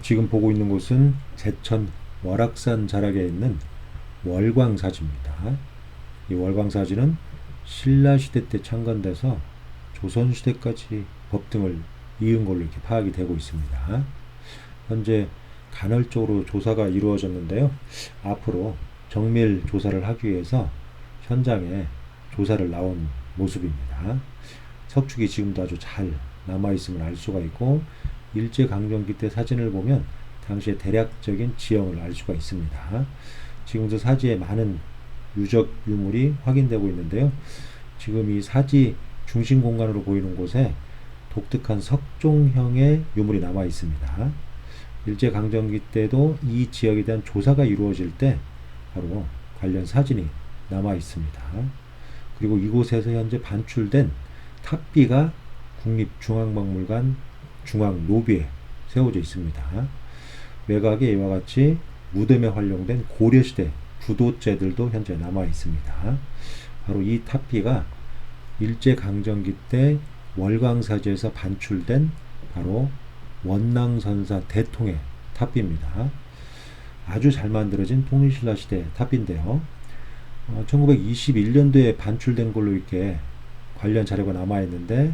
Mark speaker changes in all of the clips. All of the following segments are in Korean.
Speaker 1: 지금 보고 있는 곳은 제천 월악산 자락에 있는 월광사지입니다. 이 월광사지는 신라시대 때 창건돼서 조선시대까지 법등을 이은 걸로 이렇게 파악이 되고 있습니다. 현재 간헐적으로 조사가 이루어졌는데요. 앞으로 정밀 조사를 하기 위해서 현장에 조사를 나온 모습입니다. 석축이 지금도 아주 잘 남아있음을 알 수가 있고, 일제강점기 때 사진을 보면 당시의 대략적인 지형을 알 수가 있습니다. 지금도 사지에 많은 유적 유물이 확인되고 있는데요. 지금 이 사지 중심 공간으로 보이는 곳에 독특한 석종형의 유물이 남아 있습니다. 일제강점기 때도 이 지역에 대한 조사가 이루어질 때 바로 관련 사진이 남아 있습니다. 그리고 이곳에서 현재 반출된 탑비가 국립중앙박물관 중앙 로비에 세워져 있습니다. 외곽에 이와 같이 무덤에 활용된 고려시대 부도재들도 현재 남아 있습니다. 바로 이 탑비가 일제강점기 때 월광사지에서 반출된 바로 원랑선사 대통의 탑비입니다. 아주 잘 만들어진 통일신라 시대 탑비인데요. 1921년도에 반출된 걸로 이렇게 관련 자료가 남아있는데,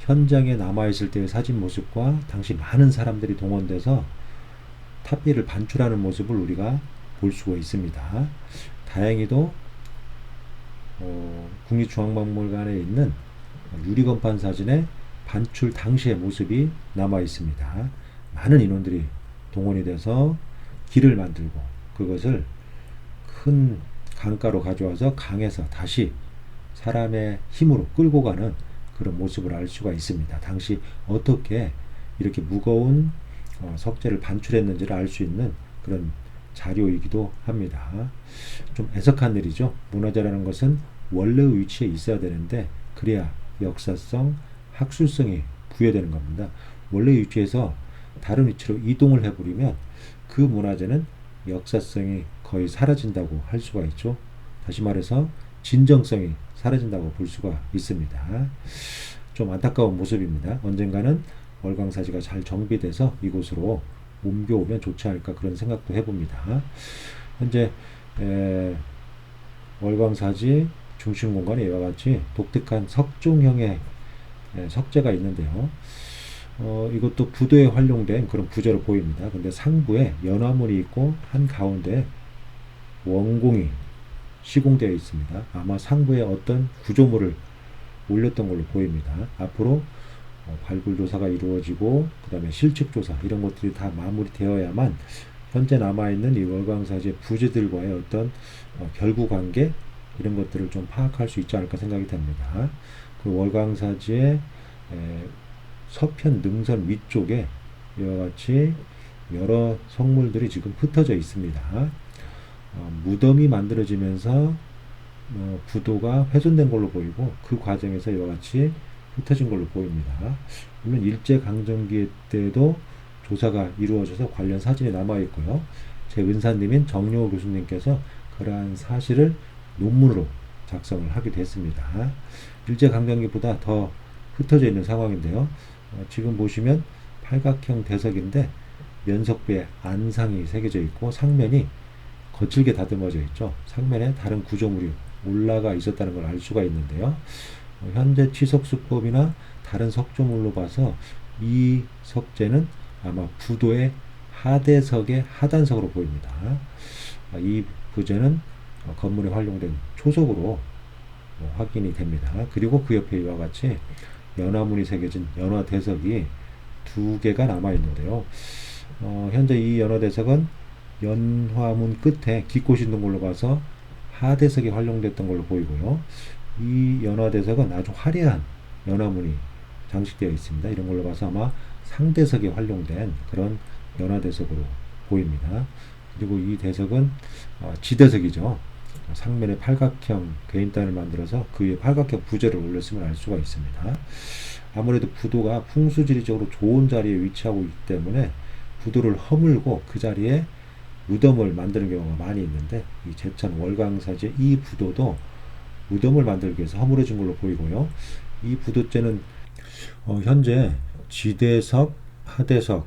Speaker 1: 현장에 남아있을 때의 사진 모습과 당시 많은 사람들이 동원돼서 탑비를 반출하는 모습을 우리가 볼 수가 있습니다. 다행히도 국립중앙박물관에 있는 유리건판 사진에 반출 당시의 모습이 남아 있습니다. 많은 인원들이 동원이 돼서 길을 만들고 그것을 큰 강가로 가져와서 강에서 다시 사람의 힘으로 끌고 가는 그런 모습을 알 수가 있습니다. 당시 어떻게 이렇게 무거운 석재를 반출했는지를 알 수 있는 그런 자료이기도 합니다. 좀 애석한 일이죠. 문화재라는 것은 원래의 위치에 있어야 되는데 그래야 역사성, 학술성이 부여되는 겁니다. 원래의 위치에서 다른 위치로 이동을 해버리면 그 문화재는 역사성이 거의 사라진다고 할 수가 있죠. 다시 말해서 진정성이 사라진다고 볼 수가 있습니다. 좀 안타까운 모습입니다. 언젠가는 월광사지가 잘 정비돼서 이곳으로 옮겨오면 좋지 않을까 그런 생각도 해봅니다. 현재 월광사지 중심 공간에 이와 같이 독특한 석종형의 석재가 있는데요. 이것도 부도에 활용된 그런 부재로 보입니다. 근데 상부에 연화문이 있고 한 가운데 원공이 시공되어 있습니다. 아마 상부에 어떤 구조물을 올렸던 걸로 보입니다. 앞으로 발굴조사가 이루어지고 그 다음에 실측조사 이런 것들이 다 마무리되어야만 현재 남아있는 이 월광사지의 부재들과의 어떤 결구관계 이런 것들을 좀 파악할 수 있지 않을까 생각이 됩니다. 그 월광사지의 서편 능선 위쪽에 이와 같이 여러 성물들이 지금 흩어져 있습니다. 무덤이 만들어지면서 부도가 훼손된 걸로 보이고 그 과정에서 이와 같이 흩어진 걸로 보입니다. 물론 일제강점기 때도 조사가 이루어져서 관련 사진이 남아있고요. 제 은사님인 정효 교수님께서 그러한 사실을 논문으로 작성을 하게 됐습니다. 일제강점기보다 더 흩어져 있는 상황인데요. 지금 보시면 팔각형 대석인데 면석부에 안상이 새겨져 있고 상면이 거칠게 다듬어져 있죠. 상면에 다른 구조물이 올라가 있었다는 걸 알 수가 있는데요. 현재 치석수법이나 다른 석조물로 봐서 이 석재는 아마 부도의 하대석의 하단석으로 보입니다. 이 부재는 건물에 활용된 초석으로 확인이 됩니다. 그리고 그 옆에 이와 같이 연화문이 새겨진 연화대석이 두 개가 남아 있는데요. 현재 이 연화대석은 연화문 끝에 기꽃이 있는 걸로 봐서 하대석이 활용됐던 걸로 보이고요. 이 연화대석은 아주 화려한 연화문이 장식되어 있습니다. 이런 걸로 봐서 아마 상대석이 활용된 그런 연화대석으로 보입니다. 그리고 이 대석은 지대석이죠. 상면에 팔각형 개인단을 만들어서 그 위에 팔각형 부재를 올렸음을 알 수가 있습니다. 아무래도 부도가 풍수지리적으로 좋은 자리에 위치하고 있기 때문에 부도를 허물고 그 자리에 무덤을 만드는 경우가 많이 있는데, 이 제천 월광사지의 이 부도도 무덤을 만들기 위해서 허물어진 걸로 보이고요. 이 부도재는 현재 지대석, 하대석,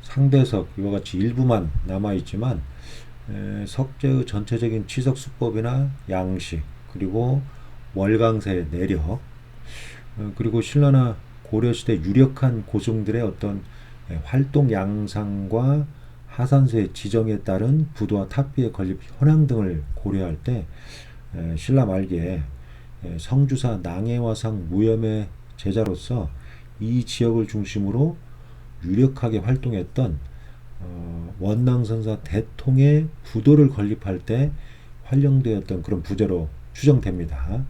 Speaker 1: 상대석 이와 같이 일부만 남아있지만 석재의 전체적인 취석 수법이나 양식, 그리고 월강사의 내력, 그리고 신라나 고려시대 유력한 고승들의 어떤 활동 양상과 하산세의 지정에 따른 부도와 탑비의 건립 현황 등을 고려할 때 신라 말기에 성주사 낭해화상 무염의 제자로서 이 지역을 중심으로 유력하게 활동했던 원랑선사 대통의 부도를 건립할 때 활용되었던 그런 부재로 추정됩니다.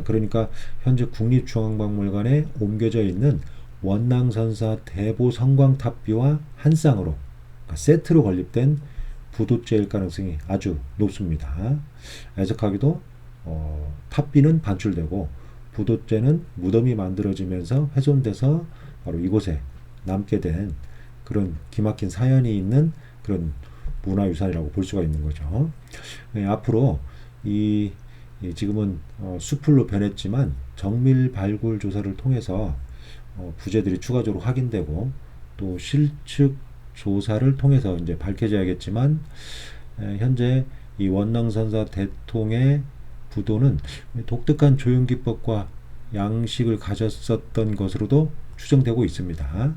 Speaker 1: 그러니까 현재 국립중앙박물관에 옮겨져 있는 원랑선사 대보 성광탑비와 한 쌍으로, 그러니까 세트로 건립된 부도재일 가능성이 아주 높습니다. 애석하게도 탑비는 반출되고 부도재는 무덤이 만들어지면서 훼손돼서 바로 이곳에 남게 된 그런 기막힌 사연이 있는 그런 문화유산이라고 볼 수가 있는 거죠. 앞으로 지금은 수풀로 변했지만 정밀 발굴 조사를 통해서 부재들이 추가적으로 확인되고 또 실측 조사를 통해서 이제 밝혀져야겠지만, 현재 이 원랑선사 대통의 부도는 독특한 조형기법과 양식을 가졌었던 것으로도 추정되고 있습니다.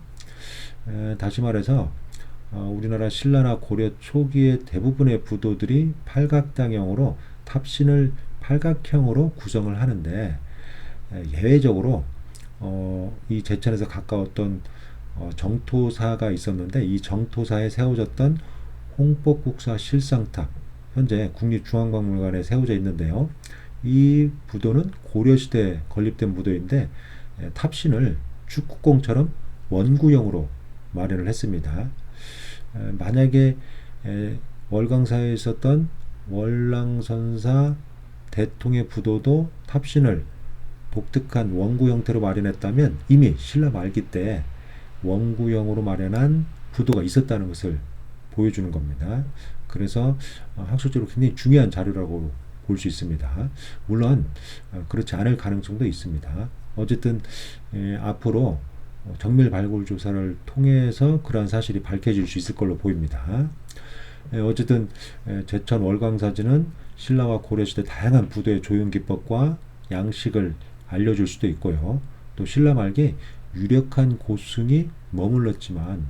Speaker 1: 다시 말해서 우리나라 신라나 고려 초기의 대부분의 부도들이 팔각당형으로 탑신을 팔각형으로 구성을 하는데, 예외적으로 이 제천에서 가까웠던 정토사가 있었는데, 이 정토사에 세워졌던 홍법국사 실상탑, 현재 국립중앙박물관에 세워져 있는데요. 이 부도는 고려시대에 건립된 부도인데 탑신을 축구공처럼 원구형으로 마련을 했습니다. 만약에 월강사에 있었던 월랑선사 대통의 부도도 탑신을 독특한 원구 형태로 마련했다면 이미 신라 말기 때 원구형으로 마련한 부도가 있었다는 것을 보여주는 겁니다. 그래서 학술적으로 굉장히 중요한 자료라고 볼 수 있습니다. 물론 그렇지 않을 가능성도 있습니다. 어쨌든 앞으로 정밀 발굴 조사를 통해서 그러한 사실이 밝혀질 수 있을 걸로 보입니다. 어쨌든 제천 월광사지는 신라와 고려시대 다양한 부도의 조형 기법과 양식을 알려줄 수도 있고요. 또 신라 말기 유력한 고승이 머물렀지만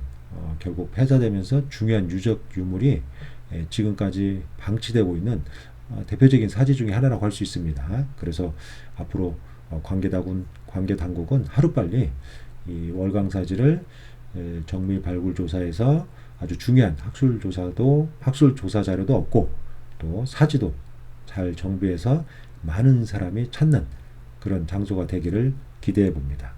Speaker 1: 결국 폐사되면서 중요한 유적 유물이 지금까지 방치되고 있는 대표적인 사지 중에 하나라고 할 수 있습니다. 그래서 앞으로 관계당국은 하루빨리 이 월광사지를 정밀 발굴 조사에서 아주 중요한 학술 조사 자료도 얻고 또 사지도 잘 정비해서 많은 사람이 찾는 그런 장소가 되기를 기대해 봅니다.